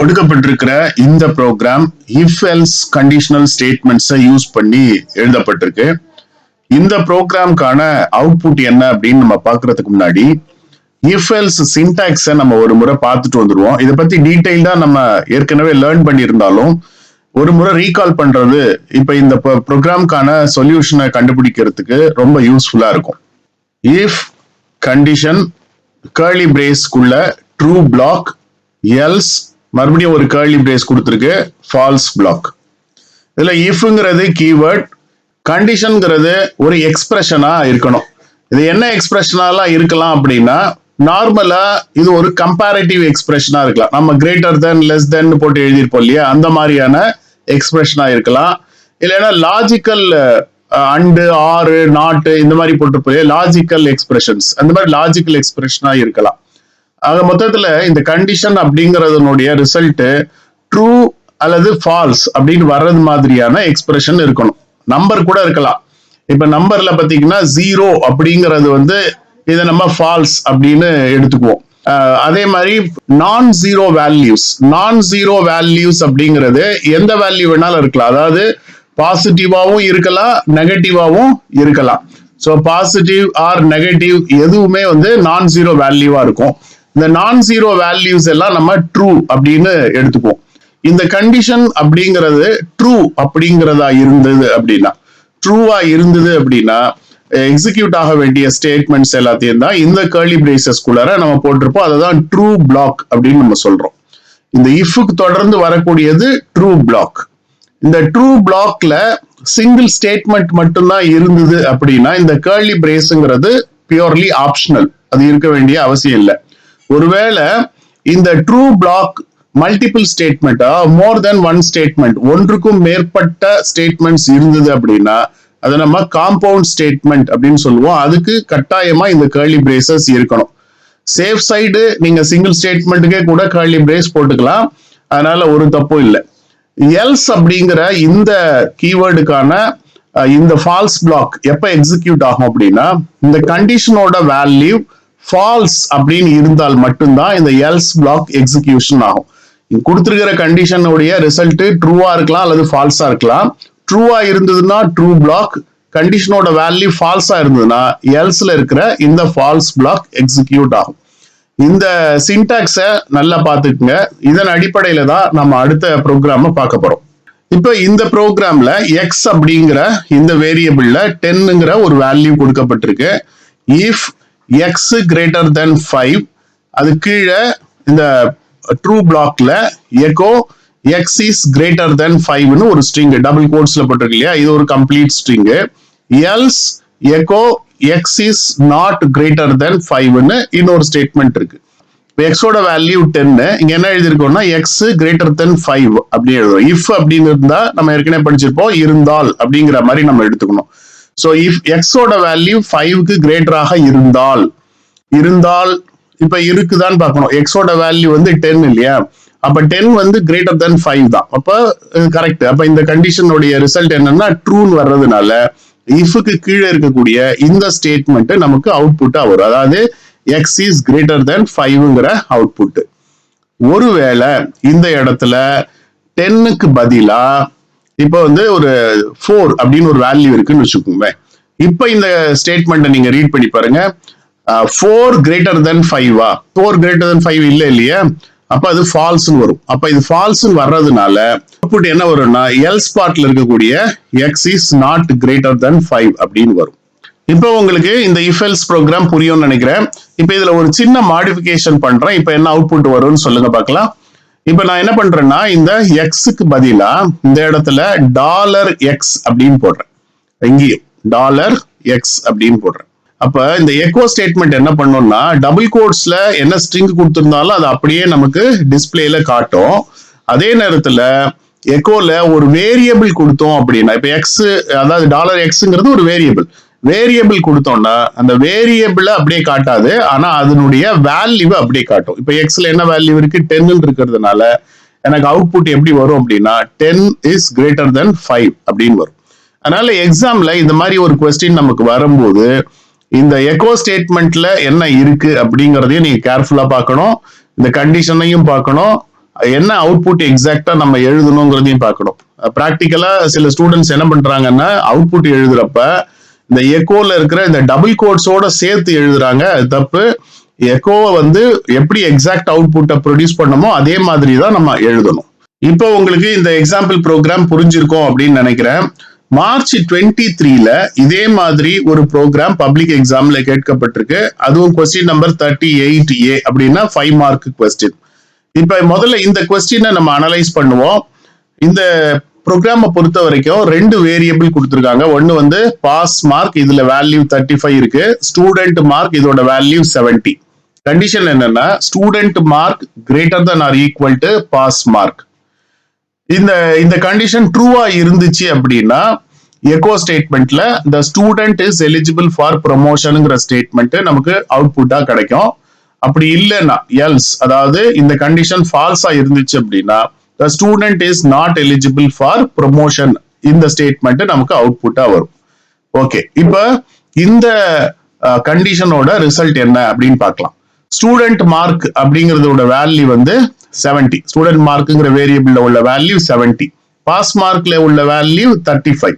கொடுக்கப்பட்டிருக்கிற இந்த program if else conditional ஸ்டேட்மெண்ட்ஸை யூஸ் பண்ணி எழுதப்பட்டிருக்கு. இந்த ப்ரோக்ராம்கான அவுட்புட் என்ன அப்படின்னு நம்ம பார்க்கறதுக்கு முன்னாடி இஃப் எல்ஸ் சின்டாக்ஸை நம்ம ஒரு முறை பார்த்துட்டு வந்துருவோம். இதை பத்தி டீட்டெயில்டா நம்ம ஏற்கனவே லேர்ன் பண்ணியிருந்தாலும் ஒரு முறை ரீகால் பண்றது இப்ப இந்த ப்ரோக்ராம்கான சொல்யூஷனை கண்டுபிடிக்கிறதுக்கு ரொம்ப யூஸ்ஃபுல்லா இருக்கும். இஃப் கண்டிஷன் கர்லி பிரேஸ்க்குள்ள ட்ரூ பிளாக், எல்ஸ் மறுபடியும் ஒரு கர்லி பிரேஸ் கொடுத்துருக்கு ஃபால்ஸ் பிளாக். இதுல இஃப்ங்கிறது கீவேர்ட், கண்டிஷன்ங்கிறது ஒரு எக்ஸ்பிரஷனா இருக்கணும். இது என்ன எக்ஸ்பிரஷனாலாம் இருக்கலாம் அப்படின்னா, நார்மலா இது ஒரு கம்பேரிட்டிவ் எக்ஸ்பிரஷனா இருக்கலாம். நம்ம கிரேட்டர் தென் லெஸ் தென் போட்டு எழுதியிருப்போம் இல்லையா, அந்த மாதிரியான எக்ஸ்பிரஷனா இருக்கலாம். இல்லைன்னா லாஜிக்கல் அண்டு ஆறு நாட்டு இந்த மாதிரி போட்டு லாஜிக்கல் எக்ஸ்பிரஷன்ஸ், அந்த மாதிரி லாஜிக்கல் எக்ஸ்பிரஷனா இருக்கலாம். ஆக மொத்தத்துல இந்த கண்டிஷன் அப்படிங்கறதனுடைய ரிசல்ட் ட்ரூ அல்லது ஃபால்ஸ் அப்படின்னு வர்றது மாதிரியான எக்ஸ்பிரஷன் இருக்கணும். நம்பர் கூட இருக்கலாம். இப்ப நம்பர்ல பாத்தீங்கன்னா 0 அப்படிங்கிறது இதை நம்ம ஃபால்ஸ் அப்படின்னு எடுத்துக்குவோம். அதே மாதிரி நான் ஜீரோ வேல்யூஸ் அப்படிங்கிறது எந்த வேல்யூ வேணாலும் இருக்கலாம். அதாவது பாசிட்டிவாவும் இருக்கலாம், நெகட்டிவாவும் இருக்கலாம். ஸோ பாசிட்டிவ் ஆர் நெகட்டிவ் எதுவுமே நான் ஜீரோ வேல்யூவா இருக்கும். இந்த நான் ஜீரோ வேல்யூஸ் எல்லாம் நம்ம ட்ரூ அப்படின்னு எடுத்துக்குவோம். இந்த கண்டிஷன் அப்படிங்கிறது ட்ரூ அப்படிங்கிறதா இருந்தது அப்படின்னா, ட்ரூவா இருந்தது அப்படின்னா எக்ஸிக்யூட் ஆக வேண்டிய ஸ்டேட்மெண்ட்ஸ் எல்லாத்தையும் தான் இந்த கர்லி பிரேசஸ்குள்ளார நம்ம போட்டிருப்போம். அதுதான் ட்ரூ பிளாக் அப்படின்னு நம்ம சொல்றோம். இந்த இஃப்க்கு தொடர்ந்து வரக்கூடியது ட்ரூ பிளாக். இந்த ட்ரூ பிளாக்ல சிங்கிள் ஸ்டேட்மெண்ட் மட்டும்தான் இருந்தது அப்படின்னா இந்த கர்லி பிரேஸ்ங்கிறது பியூர்லி ஆப்ஷனல், அது இருக்க வேண்டிய அவசியம் இல்லை. ஒருவேளை இந்த ட்ரூ பிளாக் மல்டிபிள் ஸ்டேட்மெண்டா, மோர் தென் ஒன் ஸ்டேட்மெண்ட், ஒன்றுக்கும் மேற்பட்ட ஸ்டேட்மெண்ட்ஸ் இருந்தது அப்படின்னா அதை நம்ம காம்பவுண்ட் ஸ்டேட்மெண்ட் அப்படின்னு சொல்லுவோம். அதுக்கு கட்டாயமா இந்த கர்லி பிரேசஸ் இருக்கணும். சேஃப் சைடு நீங்க சிங்கிள் ஸ்டேட்மெண்ட்டுக்கே கூட கர்லி பிரேஸ் போட்டுக்கலாம், அதனால ஒரு தப்பும் இல்லை. எல்ஸ் அப்படிங்கிற இந்த கீவேர்டுக்கான இந்த ஃபால்ஸ் பிளாக் எப்ப எக்ஸிக்யூட் ஆகும் அப்படின்னா, இந்த கண்டிஷனோட வேல்யூ ஃபால்ஸ் அப்படின்னு இருந்தால் மட்டும்தான் இந்த எல்ஸ் பிளாக் எக்ஸிகியூஷன் ஆகும். கொடுத்திருக்கிற கண்டிஷனுடைய ரிசல்ட் ட்ரூவா இருக்கலாம் அல்லது ஃபால்ஸா இருக்கலாம். ட்ரூவா இருந்ததுன்னா ட்ரூ பிளாக், கண்டிஷனோட வேல்யூ ஃபால்ஸா இருந்ததுன்னா எல்ஸ்ல இருக்கிற இந்த ஃபால்ஸ் பிளாக் எக்ஸிக்யூட் ஆகும். இந்த சின்டாக்ஸை நல்லா பார்த்துக்குங்க. இதன் அடிப்படையில தான் நம்ம அடுத்த ப்ரோக்ராம பார்க்க போறோம். இப்ப இந்த ப்ரோக்ராம்ல எக்ஸ் அப்படிங்கிற இந்த வேரியபிள்ல 10ங்கிற ஒரு வேல்யூ கொடுக்கப்பட்டிருக்கு. இஃப் எக்ஸ் கிரேட்டர் தென் 5, அது கீழே இந்த ட்ரூ பிளாக்ல echo X is greater than 5ன்னு ஒரு ஸ்ட்ரிங் டபுள் கோட்ஸ்ல போட்டிருக்கு இல்லையா, இது ஒரு complete string. Else echo X is not greater than 5ன்னு இன்னொரு ஸ்டேட்மெண்ட் இருக்கு. எக்ஸோட வேல்யூ 10, இங்க என்ன எழுதிருக்கோம்னா எக்ஸ் கிரேட்டர் தென் 5 அப்படி எழுதுறோம். இஃப் அப்படின்னு இருந்தா நம்ம ஏற்கனவே படிச்சிருப்போம், இருந்தால் அப்படிங்கிற மாதிரி நம்ம எடுத்துக்கணும். ஸோ இஃப் எக்ஸோட வேல்யூ 5க்கு கிரேட்டராக இருந்தால் இப்ப இருக்குதான்னு பார்க்கணும். எக்ஸோட வேல்யூ 10 இல்லையா, அப்ப 10 கிரேட்டர் தென் 5 தான், அப்ப கரெக்ட். அப்ப இந்த கண்டிஷனுடைய ரிசல்ட் என்னன்னா ட்ரூன்னு வர்றதுனால இஃப்க்கு கீழே இருக்கக்கூடிய இந்த ஸ்டேட்மெண்ட் நமக்கு அவுட்புட்டா வரும். அதாவது எக்ஸ் இஸ் கிரேட்டர் தென் 5ங்கிற அவுட்புட். ஒருவேளை இந்த இடத்துல 10க்கு பதிலா இப்ப ஒரு 4 அப்படின்னு ஒரு வேல்யூ இருக்குன்னு வச்சுக்கோங்க. இப்ப இந்த ஸ்டேட்மெண்ட்டை நீங்க ரீட் பண்ணி பாருங்க. 4 கிரேட்டர் தென் 5வா, 4 கிரேட்டர் தென் 5 இல்லையா, அப்ப அது ஃபால்ஸ்னு வரும். அப்ப இது ஃபால்ஸ்னு வர்றதுனால அவுட்புட் என்ன வரும்னா எல்ஸ் பார்ட்ல இருக்கக்கூடிய எக்ஸ் இஸ் நாட் கிரேட்டர் தென் 5 அப்படின்னு வரும். இப்போ உங்களுக்கு இந்த இஃப் எல்ஸ் ப்ரோக்ராம் புரியும்னு நினைக்கிறேன். இப்ப இதுல ஒரு சின்ன மாடிஃபிகேஷன் பண்றேன். இப்ப என்ன அவுட்புட் வரும்னு சொல்லுங்க பார்க்கலாம். இப்ப நான் என்ன பண்றேன்னா இந்த எக்ஸுக்கு பதிலா இந்த இடத்துல $x அப்படின்னு போடுறேன். இங்கேயும் $x அப்படின்னு போடுறேன். அப்ப இந்த எக்கோ ஸ்டேட்மெண்ட் என்ன பண்ணோம்னா டபுள் கோட்ஸ்ல என்ன ஸ்ட்ரிங் கொடுத்திருந்தாலும் அது அப்படியே நமக்கு டிஸ்பிளேல காட்டும். அதே நேரத்துல எக்கோல ஒரு வேரியபிள் கொடுத்தோம் அப்படின்னா, இப்ப எக்ஸ் அதாவது $xங்கிறது ஒரு வேரியபிள் கொடுத்தோம்னா அந்த வேரியபிளை அப்படியே காட்டாது, ஆனா அதனுடைய வேல்யூவை அப்படியே காட்டும். இப்ப எக்ஸ்ல என்ன வேல்யூ இருக்கு, 10 இருக்கிறதுனால எனக்கு அவுட்புட் எப்படி வரும் அப்படின்னா 10 இஸ் கிரேட்டர் தென் 5 அப்படின்னு வரும். அதனால எக்ஸாம்ல இந்த மாதிரி ஒரு கொஸ்டின் நமக்கு வரும்போது இந்த எக்கோ ஸ்டேட்மெண்ட்ல என்ன இருக்கு அப்படிங்கறதையும் நீங்க கேர்ஃபுல்லா பார்க்கணும். இந்த கண்டிஷனையும் பார்க்கணும், என்ன அவுட்புட் எக்ஸாக்டா நம்ம எழுதணுங்கிறதையும் பார்க்கணும். பிராக்டிக்கலா சில ஸ்டூடெண்ட்ஸ் என்ன பண்றாங்கன்னா அவுட்புட் எழுதுறப்ப இந்த எக்கோல இருக்கிற இந்த டபுள் கோட்ஸோட சேர்த்து எழுதுறாங்க. அது தப்பு. எக்கோவை வந்து எப்படி எக்ஸாக்ட் அவுட்புட்டை ப்ரொடியூஸ் பண்ணமோ அதே மாதிரி தான் நம்ம எழுதணும். இப்போ உங்களுக்கு இந்த எக்ஸாம்பிள் ப்ரோக்ராம் புரிஞ்சிருக்கும் அப்படின்னு நினைக்கிறேன். மார்ச் 23ல இதே மாதிரி ஒரு ப்ரோக்ராம் பப்ளிக் எக்ஸாம்ல கேட்கப்பட்டிருக்கு. அதுவும் கொஸ்டின் நம்பர் 38A அப்படின்னா 5 மார்க் கொஸ்டின். இப்ப முதல்ல இந்த கொஸ்டினை நம்ம அனலைஸ் பண்ணுவோம். இந்த ப்ரோக்ராமை பொறுத்த வரைக்கும் 2 வேரியபிள் கொடுத்துருக்காங்க. ஒன்னு வந்து பாஸ் மார்க், இதுல வேல்யூ 35 இருக்கு. ஸ்டூடெண்ட் மார்க், இதோட வேல்யூ 70. கண்டிஷன் என்னன்னா student mark greater than or equal to pass mark. இந்த கண்டிஷன் ட்ரூவா இருந்துச்சு அப்படின்னா எக்கோ ஸ்டேட்மெண்ட்ல the student is eligible for promotionங்கிற ஸ்டேட்மெண்ட் நமக்கு அவுட்புட்டா கிடைக்கும். அப்படி இல்லைன்னா எல்ஸ், அதாவது இந்த கண்டிஷன் ஃபால்ஸா இருந்துச்சு அப்படின்னா the student is not eligible for promotion இந்த ஸ்டேட்மெண்ட் நமக்கு அவுட்புட்டா வரும். ஓகே, இப்ப இந்த கண்டிஷனோட ரிசல்ட் என்ன அப்படின்னு பார்க்கலாம். ஸ்டூடெண்ட் மார்க் அப்படிங்கறதோட வேல்யூ வந்து 70. ஸ்டூடெண்ட் மார்க்குங்கிற வேரியபிள்ல உள்ள வேல்யூ 70. பாஸ் மார்க்ல உள்ள value 35.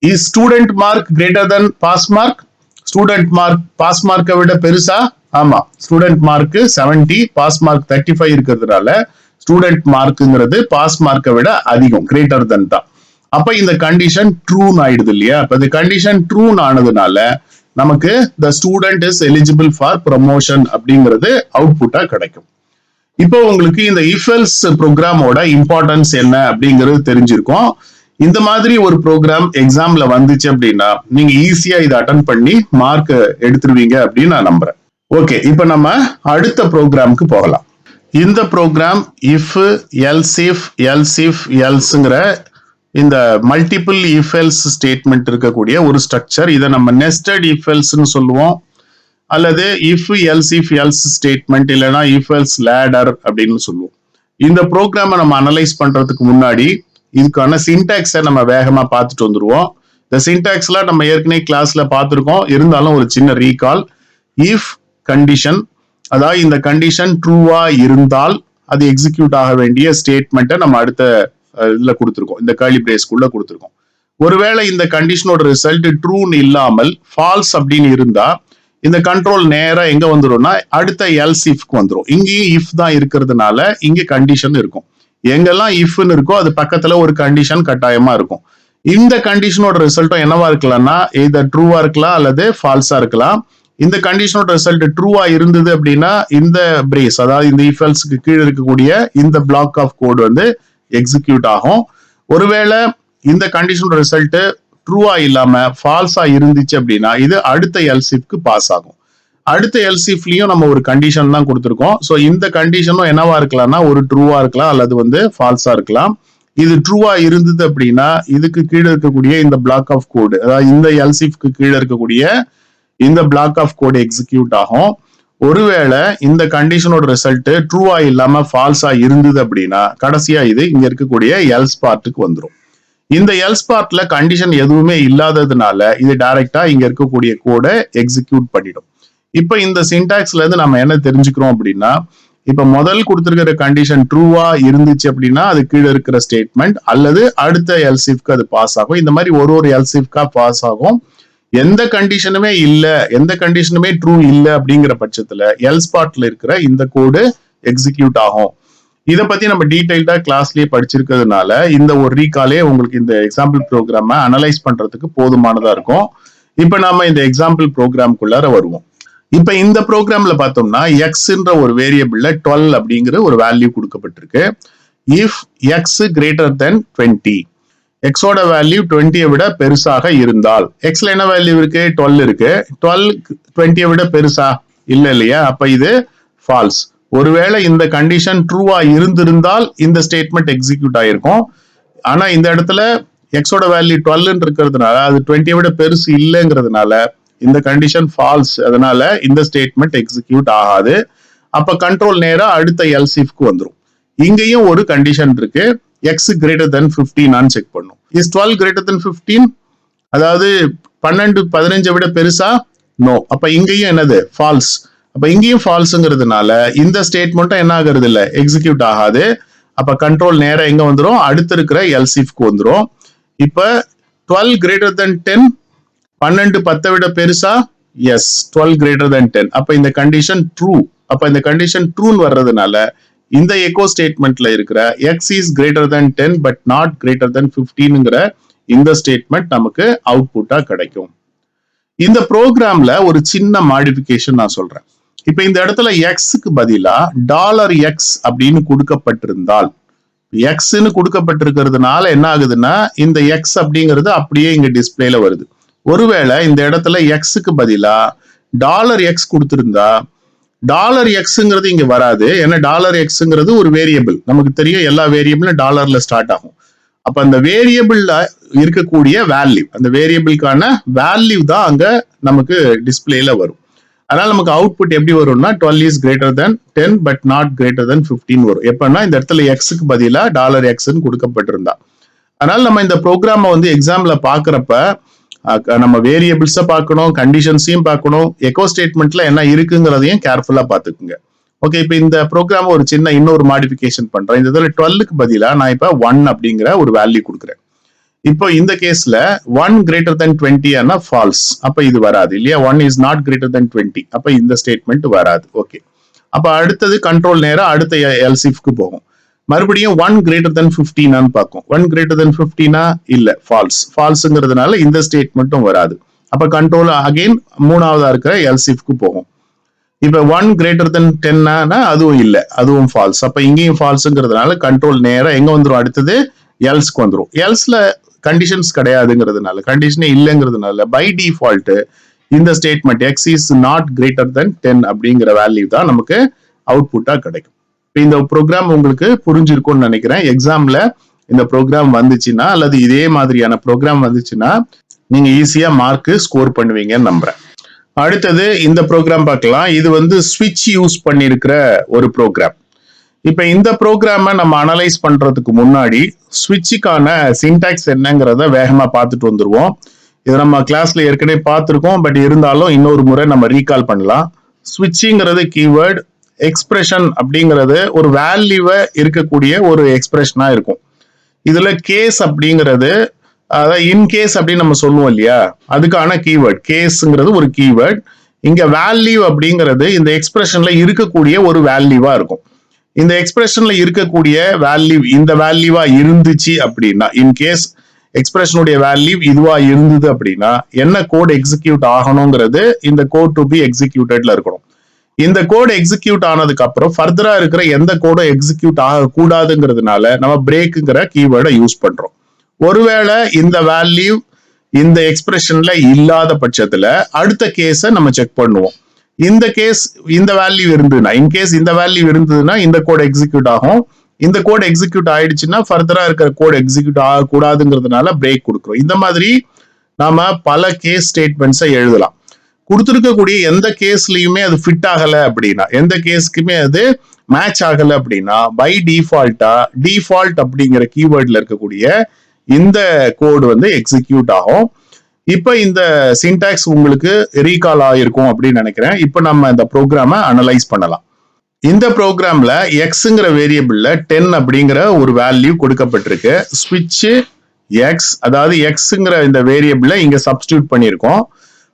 Is student mark greater than pass mark? Student mark pass மார்க்கை விட பெருசா? ஆமா, ஸ்டூடெண்ட் மார்க் 70, பாஸ் மார்க் 35 இருக்கிறதுனால ஸ்டூடெண்ட் மார்க்குங்கிறது பாஸ் மார்க்கை விட அதிகம், கிரேட்டர் than தான். அப்ப இந்த கண்டிஷன் ட்ரூன் ஆயிடுது இல்லையா? அப்ப இந்த கண்டிஷன் ட்ரூன் ஆனதுனால நமக்கு the student is eligible for promotion அப்படிங்கிறது அவுட்புட்டா கிடைக்கும். இப்போ உங்களுக்கு இந்த if else ப்ரோக்ராமோட இம்பார்ட்டன்ஸ் என்ன அப்படிங்கிறது தெரிஞ்சிருக்கும். இந்த மாதிரி ஒரு ப்ரோக்ராம் எக்ஸாம்ல வந்துச்சு அப்படின்னா நீங்க ஈஸியா இதை அட்டன் பண்ணி மார்க் எடுத்துருவீங்க அப்படின்னு நான் நம்புறேன். ஓகே, இப்போ நம்ம அடுத்த ப்ரோக்ராமுக்கு போகலாம். இந்த ப்ரோக்ராம் இஃப் எல்ஸ் எல்ஸ்ங்கிற இந்த மல்டிபிள் இஃப் எல்ஸ் ஸ்டேட்மெண்ட் இருக்கக்கூடிய ஒரு ஸ்ட்ரக்சர். இதை நம்ம நெஸ்டட் இஃப் எல்ஸ்ன்னு சொல்லுவோம், அல்லது இஃப் எல்ஸ் ஸ்டேட்மெண்ட், இல்லைன்னா இஃப் எல்ஸ் லேடர் அப்படின்னு சொல்லுவோம். இந்த ப்ரோக்ராமை நம்ம அனலைஸ் பண்றதுக்கு முன்னாடி இதுக்கான சின்டாக்ஸை நம்ம வேகமா பார்த்துட்டு வந்துருவோம். இந்த சின்டாக்ஸ்ல நம்ம ஏற்கனவே கிளாஸ்ல பார்த்துருக்கோம், இருந்தாலும் ஒரு சின்ன ரீகால். இஃப் கண்டிஷன், அதாவது இந்த கண்டிஷன் ட்ரூவா இருந்தால் அது எக்ஸிக்யூட் ஆக வேண்டிய ஸ்டேட்மெண்ட்டை நம்ம அடுத்த இதுல கொடுத்துருக்கோம், இந்த கர்லி பிரேஸ்க்குள்ள கொடுத்துருக்கோம். ஒருவேளை இந்த கண்டிஷனோட ரிசல்ட் ட்ரூன்னு இல்லாமல் ஃபால்ஸ் அப்படின்னு இருந்தா இந்த கண்ட்ரோல் நேரா எங்க வந்துடும்னா அடுத்த எல்ஸ் இஃப்க்கு வந்துடும். இங்கேயும் இஃப் தான் இருக்கிறதுனால இங்க கண்டிஷன் இருக்கும். எங்கெல்லாம் இஃப்னு இருக்கோ அது பக்கத்துல ஒரு கண்டிஷன் கட்டாயமா இருக்கும். இந்த கண்டிஷனோட ரிசல்ட்டும் என்னவா இருக்கலாம்னா இது ட்ரூவா இருக்கலாம் அல்லது ஃபால்ஸா இருக்கலாம். இந்த கண்டிஷனோட ரிசல்ட் ட்ரூவா இருந்தது அப்படின்னா இந்த பிரேஸ், அதாவது இந்த இஃப் எல்ஸ்க்கு கீழே இருக்கக்கூடிய இந்த பிளாக் ஆஃப் கோட் வந்து எக்ஸிக்யூட் ஆகும். ஒருவேளை இந்த கண்டிஷனோட ரிசல்ட் ட்ரூவா இல்லாம ஃபால்ஸா இருந்துச்சு அப்படின்னா இது அடுத்த எல்சிஃப்க்கு பாஸ் ஆகும். அடுத்த எல்சிஃப்லயும் நம்ம ஒரு கண்டிஷன் தான் கொடுத்துருக்கோம். ஸோ இந்த கண்டிஷனும் என்னவா இருக்கலாம்னா ஒரு ட்ரூவா இருக்கலாம் அல்லது வந்து ஃபால்ஸா இருக்கலாம். இது ட்ரூவா இருந்தது அப்படின்னா இதுக்கு கீழே இருக்கக்கூடிய இந்த பிளாக் ஆஃப் கோடு, அதாவது இந்த எல்சிஃப்க்கு கீழே இருக்கக்கூடிய இந்த பிளாக் ஆஃப் கோடு எக்ஸிக்யூட் ஆகும். ஒருவேளை இந்த கண்டிஷனோட ரிசல்ட் ட்ரூவா இல்லாம ஃபால்ஸா இருந்தது அப்படின்னா கடைசியா இது இங்க இருக்கக்கூடிய எல்ஸ் பார்ட்டுக்கு வந்துடும். இந்த எல்ஸ் பார்ட்ல கண்டிஷன் எதுவுமே இல்லாததுனால இது டைரக்டா இங்க இருக்கக்கூடிய கோடை எக்ஸிக்யூட் பண்ணிடும். இப்ப இந்த சின்டாக்ஸ்ல இருந்து நம்ம என்ன தெரிஞ்சுக்கிறோம் அப்படின்னா, இப்ப முதல் கொடுத்திருக்கிற கண்டிஷன் ட்ரூவா இருந்துச்சு அப்படின்னா அது கீழே இருக்கிற ஸ்டேட்மெண்ட் அல்லது அடுத்த எல்சிஃப்க்கு அது பாஸ் ஆகும். இந்த மாதிரி ஒரு எல்சிஃப்கா பாஸ் ஆகும். எந்த கண்டிஷனுமே இல்ல, எந்த கண்டிஷனுமே ட்ரூ இல்ல அப்படிங்கிற பட்சத்துல எல்ஸ் பார்ட்ல இருக்கிற இந்த கோடு எக்ஸிக்யூட் ஆகும். இதை பத்தி நம்ம டீடைல்டா கிளாஸ்லயே படிச்சிருக்கிறதுனால இந்த ஒரு ரீகாலே உங்களுக்கு இந்த எக்ஸாம்பிள் ப்ரோக்ராம அனலைஸ் பண்றதுக்கு போதுமானதா இருக்கும். இப்ப நாம இந்த எக்ஸாம்பிள் ப்ரோக்ராம்குள்ளார வருவோம். இப்ப இந்த ப்ரோக்ராம்ல பார்த்தோம்னா எக்ஸ்ன்ற ஒரு வேரியபிள்ல 12 அப்படிங்கிற ஒரு வேல்யூ கொடுக்கப்பட்டிருக்கு. இஃப் எக்ஸ் கிரேட்டர் தென் 20, எக்ஸோட வேல்யூ 20 விட பெருசாக இருந்தால், எக்ஸ்ல என்ன வேல்யூ இருக்கு? 12 இருக்கு. 12 20 விட பெருசா இல்ல இல்லையா? அப்ப இது ஃபால்ஸ். ஒருவேளை இந்த கண்டிஷன் ட்ரூவா இருந்திருந்தால் இந்த ஸ்டேட்மெண்ட் எக்ஸிக்யூட் ஆயிருக்கும். ஆனா இந்த இடத்துல எக்ஸோட வேல்யூ 12 இருக்கிறதுனால அது 20 விட பெருசு இல்லைங்கிறதுனால இந்த கண்டிஷன் ஃபால்ஸ். அதனால இந்த ஸ்டேட்மெண்ட் எக்ஸிக்யூட் ஆகாது. அப்ப கண்ட்ரோல் நேரா அடுத்த எல்சிஃப்க்கு வந்துடும். இங்கேயும் ஒரு கண்டிஷன் இருக்கு, எக்ஸ் கிரேட்டர் தென் 15 செக் பண்ணும். இஸ் 12 கிரேட்டர் தென் 15, அதாவது 12 15 விட பெருசா? நோ. அப்ப இங்கேயும் என்னது? ஃபால்ஸ். அப்ப இங்கேயும் ஃபால்ஸ்ங்கிறதுனால இந்த ஸ்டேட்மெண்ட்டும் என்ன ஆகுறது இல்ல, எக்ஸிக்யூட் ஆகாது. அப்ப கண்ட்ரோல் நேரம் எங்க வந்துடும், அடுத்து இருக்கிற எல்சிஃப்க்கு வந்துடும். இப்ப 12 greater than 10, 12 10 விட பெருசா, எஸ் 12 greater than 10. அப்ப இந்த கண்டிஷன் ட்ரூ. அப்ப இந்த கண்டிஷன் ட்ரூன்னு வர்றதுனால இந்த எக்கோ ஸ்டேட்மெண்ட்ல இருக்கிற x is greater than 10 but not greater than 15ங்கிற இந்த ஸ்டேட்மெண்ட் நமக்கு அவுட்புட்டா கிடைக்கும். இந்த ப்ரோக்ராம்ல ஒரு சின்ன மாடிஃபிகேஷன் நான் சொல்றேன். இப்ப இந்த இடத்துல எக்ஸுக்கு பதிலா $x அப்படின்னு கொடுக்கப்பட்டிருந்தால், எக்ஸ்ன்னு கொடுக்கப்பட்டிருக்கிறதுனால என்ன ஆகுதுன்னா இந்த எக்ஸ் அப்படிங்கிறது அப்படியே இங்க டிஸ்பிளேல வருது. ஒருவேளை இந்த இடத்துல எக்ஸுக்கு பதிலா $x கொடுத்திருந்தா $xங்கிறது இங்க வராது. ஏன்னா $xங்கிறது ஒரு வேரியபிள், நமக்கு தெரியும் எல்லா வேரியபிளும் டாலர்ல ஸ்டார்ட் ஆகும். அப்ப அந்த வேரியபிள்ல இருக்கக்கூடிய வேல்யூ, அந்த வேரியபிளுக்கான வேல்யூ தான் அங்க நமக்கு டிஸ்பிளேல வரும். அதனால நமக்கு அவுட்புட் எப்படி வரும்னா 12 is greater than 10 but not greater than 15 வரும். எப்பன்னா இந்த இடத்துல எக்ஸுக்கு பதிலா $xன்னு கொடுக்கப்பட்டிருந்தா. அதனால நம்ம இந்த ப்ரோக்ராமை வந்து எக்ஸாம்ல பாக்குறப்ப நம்ம வேரியபிள்ஸை பார்க்கணும், கண்டிஷன்ஸையும் பார்க்கணும், எக்கோ ஸ்டேட்மெண்ட்ல என்ன இருக்குங்கிறதையும் கேர்ஃபுல்லா பாத்துக்குங்க. ஓகே, இப்ப இந்த ப்ரோக்ராம் ஒரு சின்ன இன்னொரு மாடிஃபிகேஷன் பண்றேன். இந்த இதில் 12க்கு பதிலா நான் இப்ப 1 அப்படிங்கிற ஒரு வேல்யூ கொடுக்குறேன். இப்போ இந்த கேஸ்ல 1 greater than 20 ஆனா ஃபால்ஸ், அப்ப இது வராது இல்லையா. 1 is not greater than 20, அப்ப இந்த ஸ்டேட்மெண்ட் வராது. ஓகே, அப்ப அடுத்தது கண்ட்ரோல் நேரம் அடுத்த எல்சிஃப்க்கு போகும். மறுபடியும் 1 greater than 15 பார்க்கும். 1 greater than 15 இல்ல, ஃபால்ஸ். ஃபால்ஸ்ங்கிறதுனால இந்த ஸ்டேட்மெண்ட்டும் வராது. அப்ப கண்ட்ரோல் அகைன் மூணாவதா இருக்கிற எல்சிஃப்க்கு போகும். இப்ப 1 greater than 10 அதுவும் இல்ல, அதுவும் ஃபால்ஸ். அப்ப இங்கேயும் ஃபால்ஸ்ங்கிறதுனால கண்ட்ரோல் நேரம் எங்க வந்துடும், அடுத்தது எல்ஸ்க்கு வந்துடும். எல்ஸ்ல கண்டிஷன்ஸ் கிடையாதுங்கிறதுனால, கண்டிஷனே இல்லைங்கிறதுனால பை டிஃபால்ட் இந்த statement x is not greater than 10 அப்படிங்கிற வேல்யூ தான் நமக்கு அவுட்புட்டா கிடைக்கும். இந்த ப்ரோக்ராம் உங்களுக்கு புரிஞ்சிருக்கும்னு நினைக்கிறேன். எக்ஸாம்ல இந்த ப்ரோக்ராம் வந்துச்சுன்னா அல்லது இதே மாதிரியான ப்ரோக்ராம் வந்துச்சுன்னா நீங்க ஈஸியா மார்க் ஸ்கோர் பண்ணுவீங்கன்னு நம்புறேன். அடுத்தது இந்த ப்ரோக்ராம் பார்க்கலாம். இது வந்து ஸ்விட்ச் யூஸ் பண்ணியிருக்கிற ஒரு ப்ரோக்ராம். இப்ப இந்த ப்ரோக்ராமை நம்ம அனலைஸ் பண்றதுக்கு முன்னாடி ஸ்விட்சுக்கான சின்டாக்ஸ் என்னங்கிறத வேகமா பார்த்துட்டு வந்துருவோம். இதை நம்ம கிளாஸ்ல ஏற்கனவே பார்த்துருக்கோம், பட் இருந்தாலும் இன்னொரு முறை நம்ம ரீகால் பண்ணலாம். ஸ்விட்சுங்கிறது கீவேர்ட், எக்ஸ்பிரஷன் அப்படிங்கிறது ஒரு வேல்யூவை இருக்கக்கூடிய ஒரு எக்ஸ்பிரஷனா இருக்கும். இதுல கேஸ் அப்படிங்கிறது அதாவது இன்கேஸ் அப்படின்னு நம்ம சொல்லுவோம் இல்லையா, அதுக்கான கீவேர்ட். கேஸ்ங்கிறது ஒரு கீவேர்ட். இங்க வேல்யூ அப்படிங்கிறது இந்த எக்ஸ்பிரஷன்ல இருக்கக்கூடிய ஒரு வேல்யூவா இருக்கும். இந்த எக்ஸ்பிரஷன்ல இருக்கக்கூடிய வேல்யூ இந்த வேல்யூவா இருந்துச்சு அப்படின்னா, இன்கேஸ் எக்ஸ்பிரஷனுடைய வேல்யூ இதுவா இருந்தது அப்படின்னா என்ன கோட் எக்ஸிக்யூட் ஆகணுங்கிறது இந்த கோட் டு பி எக்ஸிக்யூட்டட்ல இருக்கணும். இந்த கோட் எக்ஸிக்யூட் ஆனதுக்கு அப்புறம் ஃபர்தரா இருக்கிற எந்த கோடும் எக்ஸிக்யூட் ஆகக்கூடாதுங்கிறதுனால நம்ம பிரேக்குங்கிற கீவேர்டை யூஸ் பண்றோம். ஒருவேளை இந்த வேல்யூ இந்த எக்ஸ்பிரஷன்ல இல்லாத பட்சத்துல அடுத்த கேஸை நம்ம செக் பண்ணுவோம். இந்த கேஸ் இந்த வேல்யூ இருந்ததுன்னா, இன்கேஸ் இந்த வேல்யூ இருந்ததுன்னா இந்த கோட் எக்ஸிக்யூட் ஆகும். இந்த கோட் எக்ஸிக்யூட் ஆயிடுச்சுன்னா ஃபர்தரா இருக்கிற கோட் எக்ஸிக்யூட் ஆகக்கூடாதுங்கிறதுனால பிரேக் கொடுக்குறோம். இந்த மாதிரி நாம பல கேஸ் ஸ்டேட்மெண்ட்ஸை எழுதலாம். கொடுத்துருக்கக்கூடிய எந்த கேஸ்லயுமே அது ஃபிட் ஆகல அப்படின்னா, எந்த கேஸ்க்குமே அது மேட்ச் ஆகல அப்படின்னா பை டிஃபால்ட் அப்படிங்கிற கீவேர்ட்ல இருக்கக்கூடிய இந்த கோடு வந்து எக்ஸிக்யூட் ஆகும். இப்ப இந்த சின்டாக்ஸ் உங்களுக்கு ரீகால் ஆயிருக்கும் அப்படின்னு நினைக்கிறேன். இப்ப நம்ம இந்த ப்ரோக்ராமை அனலைஸ் பண்ணலாம். இந்த ப்ரோக்ராம்ல எக்ஸ்ங்கிற வேரியபிள்ல 10 அப்படிங்கிற ஒரு வேல்யூ கொடுக்கப்பட்டிருக்கு. ஸ்விட்ச் எக்ஸ், அதாவது எக்ஸ்ங்கிற இந்த வேரியபிள இங்க சப்ஸ்டியூட் பண்ணியிருக்கோம்.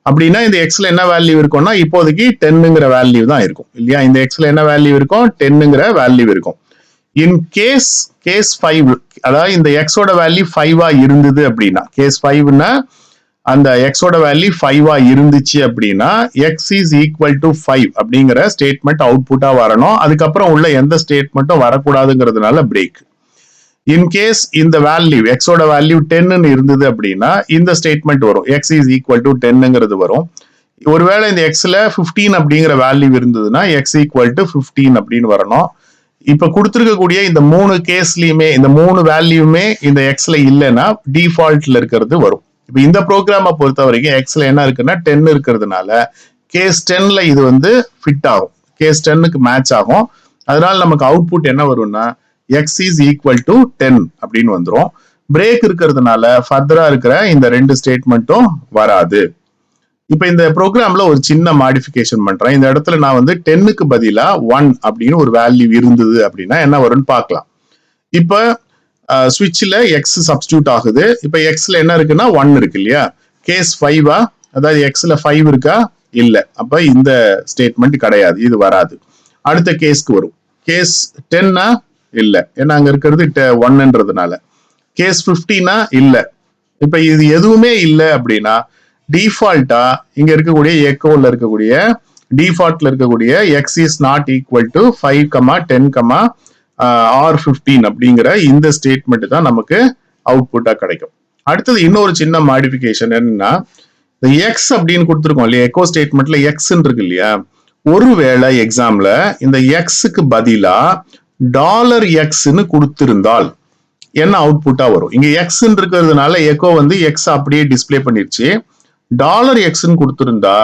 அப்படின்னா இந்த எக்ஸ்ல என்ன வேல்யூ இருக்கும்னா இப்போதைக்கு 10ங்கிற வேல்யூ தான் இருக்கும் இல்லையா. இந்த எக்ஸ்ல என்ன வேல்யூ இருக்கும், 10ங்கிற வேல்யூ இருக்கும். இன் கேஸ் 5, அதாவது இந்த எக்ஸோட வேல்யூ 5 இருந்தது அப்படின்னா, கேஸ் 5னா அந்த எக்ஸோட வேல்யூ 5 இருந்துச்சு அப்படின்னா எக்ஸ் இஸ் ஈக்குவல் டு 5 அப்படிங்கிற ஸ்டேட்மெண்ட் அவுட்புட்டா வரணும். அதுக்கப்புறம் உள்ள எந்த ஸ்டேட்மெண்ட்டும் வரக்கூடாதுங்கிறதுனால பிரேக். இன்கேஸ் இந்த வேல்யூ எக்ஸோட வேல்யூ 10 இருந்தது அப்படின்னா இந்த ஸ்டேட்மெண்ட் வரும், எக்ஸ் இஸ் ஈக்குவல் டு 10ங்கிறது வரும். ஒருவேளை இந்த எக்ஸ்ல 15 அப்படிங்கிற வேல்யூ இருந்ததுன்னா எக்ஸ் ஈக்குவல் டு 15 அப்படின்னு வரணும். இப்ப கொடுத்துருக்கக்கூடிய இந்த 3 கேஸ்லயுமே இந்த 3 வேல்யூமே இந்த எக்ஸ்ல இல்லைன்னா டிஃபால்ட்ல இருக்கிறது வரும். இப்ப இந்த ப்ரோக்ராமை பொறுத்த வரைக்கும் எக்ஸ்ல என்ன இருக்குன்னா 10 இருக்கிறதுனால கேஸ் 10ல இது வந்து ஃபிட் ஆகும், கேஸ் 10க்கு மேட்ச் ஆகும். அதனால நமக்கு அவுட்புட் என்ன வரும்னா எக்ஸ் இஸ் ஈக்குவல் டு 10 அப்படின்னு வந்துடும். பிரேக் இருக்கிறதுனால ஃபர்தரா இருக்கிற இந்த 2 ஸ்டேட்மெண்ட்டும் வராது. இப்ப இந்த ப்ரோக்ராம்ல ஒரு சின்ன மாடிஃபிகேஷன் பண்றேன். இந்த இடத்துல நான் வந்து 10க்கு பதிலா 1 அப்படின்னு ஒரு வேல்யூ இருந்தது அப்படின்னா என்ன வரும்னு பார்க்கலாம். இப்ப ஸ்விட்ச்ல எக்ஸ் சப்ஸ்டியூட் ஆகுது. இப்ப எக்ஸ்ல என்ன இருக்குன்னா 1 இருக்கு இல்லையா? கேஸ் 5 அதாவது எக்ஸ்ல 5 இருக்கா? இல்ல. அப்ப இந்த ஸ்டேட்மெண்ட் கிடையாது, இது வராது. அடுத்த கேஸ்க்கு வரும். கேஸ் 10 இல்ல, ஏன்னா அங்க இருக்கிறது 1ன்றதுனால. கேஸ் 15 இல்ல. இப்ப இது எதுவுமே இல்ல அப்படின்னா டிஃபால்ட்டா இங்க இருக்கக்கூடிய எக்கோல இருக்கக்கூடிய டிஃபால்ட்ல இருக்கக்கூடிய x is not equal to 5, 10, or 15 அப்படிங்கிற இந்த ஸ்டேட்மெண்ட் தான் நமக்கு அவுட்புட்டா கிடைக்கும். அடுத்தது இன்னொரு சின்ன மாடிஃபிகேஷன் என்னன்னா, இந்த எக்ஸ் அப்படின்னு கொடுத்துருக்கோம் இல்லையா, எக்கோ ஸ்டேட்மெண்ட்ல எக்ஸ் இருக்கு இல்லையா, ஒருவேளை எக்ஸாம்ல இந்த எக்ஸுக்கு பதிலா $x கொடுத்திருந்தால் என்ன அவுட்புட்டா வரும்? இங்க எக்ஸ் இருக்கிறதுனால எக்கோ வந்து எக்ஸ் அப்படியே டிஸ்பிளே பண்ணிருச்சு. $x கொடுத்திருந்தா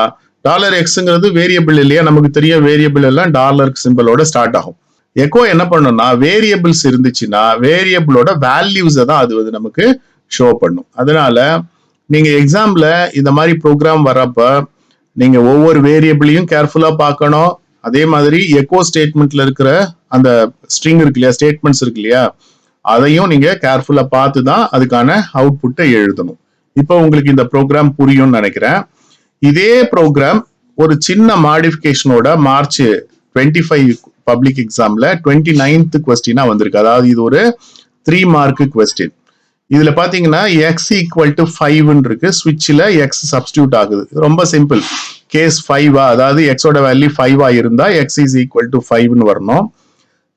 $xங்கிறது வேரியபிள் இல்லையா, நமக்கு தெரியும் வேரியபிள் எல்லாம் டாலர் சிம்பிளோட ஸ்டார்ட் ஆகும். எக்கோ என்ன பண்ணும்னா வேரியபிள்ஸ் இருந்துச்சுன்னா வேரியபிளோட வேல்யூஸை தான் அது வந்து நமக்கு ஷோ பண்ணும். அதனால நீங்க எக்ஸாம்ல இந்த மாதிரி ப்ரோக்ராம் வர்றப்ப நீங்க ஒவ்வொரு வேரியபிளையும் கேர்ஃபுல்லா பார்க்கணும். அதே மாதிரி எக்கோ ஸ்டேட்மெண்ட்ல இருக்கிற அந்த ஸ்ட்ரிங் இருக்கு இல்லையா, ஸ்டேட்மெண்ட்ஸ் இருக்கு இல்லையா, அதையும் நீங்க கேர்ஃபுல்லா பார்த்து தான் அதுக்கான அவுட்புட்டை எழுதணும். இப்போ உங்களுக்கு இந்த ப்ரோக்ராம் புரியும்னு நினைக்கிறேன். இதே ப்ரோக்ராம் ஒரு சின்ன மாடிஃபிகேஷனோட March 25 பப்ளிக் எக்ஸாம்ல 29th கொஸ்டினா வந்திருக்கு. அதாவது இது ஒரு 3 மார்க் கொஸ்டின். இதுல பாத்தீங்கன்னா எக்ஸ் ஈக்குவல் டு 5 இருக்கு, ஸ்விட்ச்ல எக்ஸ் சப்ஸ்டியூட் ஆகுது. ரொம்ப சிம்பிள். கேஸ் 5 அதாவது எக்ஸோட வேல்யூ 5 இருந்தா எக்ஸ் இஸ் ஈக்குவல் டு 5 வரணும்.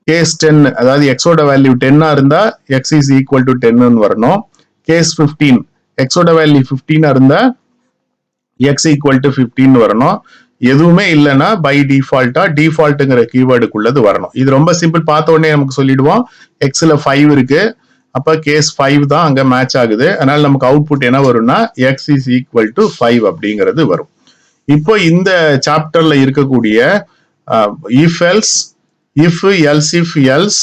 கேஸ் 10 அதாவது எக்ஸோட வேல்யூ 10 இருந்தா எக்ஸ் இஸ் ஈக்குவல் டு 10 வரணும். கேஸ் 15 எக்ஸோட வேல்யூ 15 இருந்தா எக்ஸ் ஈக்குவல் டு 15 வரணும். எதுவுமே இல்லைன்னா பை டிஃபால்ட்டுங்கிற கீவேர்டுக்குள்ளது வரணும். இது ரொம்ப சிம்பிள், பார்த்த உடனே நமக்கு சொல்லிடுவோம். எக்ஸ்ல 5 இருக்கு, அப்ப கேஸ் 5 தான் அங்க மேட்ச் ஆகுது. அதனால நமக்கு அவுட்புட் என்ன வரும்னா எக்ஸ் இஸ் ஈக்குவல் டு 5 அப்படிங்கிறது வரும். இப்போ இந்த சாப்டர்ல இருக்கக்கூடிய if else, if else if else,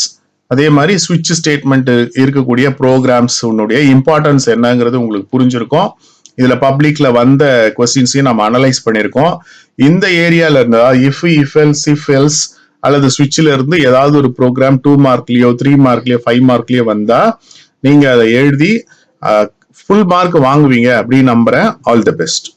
அதே மாதிரி ஸ்விட்ச் ஸ்டேட்மெண்ட் இருக்கக்கூடிய ப்ரோக்ராம்ஸ் உன்னுடைய இம்பார்ட்டன்ஸ் என்னங்கிறது உங்களுக்கு புரிஞ்சிருக்கும். இதுல பப்ளிக்ல வந்த கொஸ்டின்ஸையும் நம்ம அனலைஸ் பண்ணியிருக்கோம். இந்த ஏரியால இருந்தா இஃப் எல்ஸ் இஃப் எல்ஸ் அல்லது ஸ்விட்ச்ல இருந்து ஏதாவது ஒரு ப்ரோக்ராம் 2 மார்க்லயோ 3 மார்க்லயோ 5 மார்க்லயோ வந்தா நீங்க அதை எழுதி ஃபுல் மார்க் வாங்குவீங்க அப்படின்னு நம்புறேன். All the best.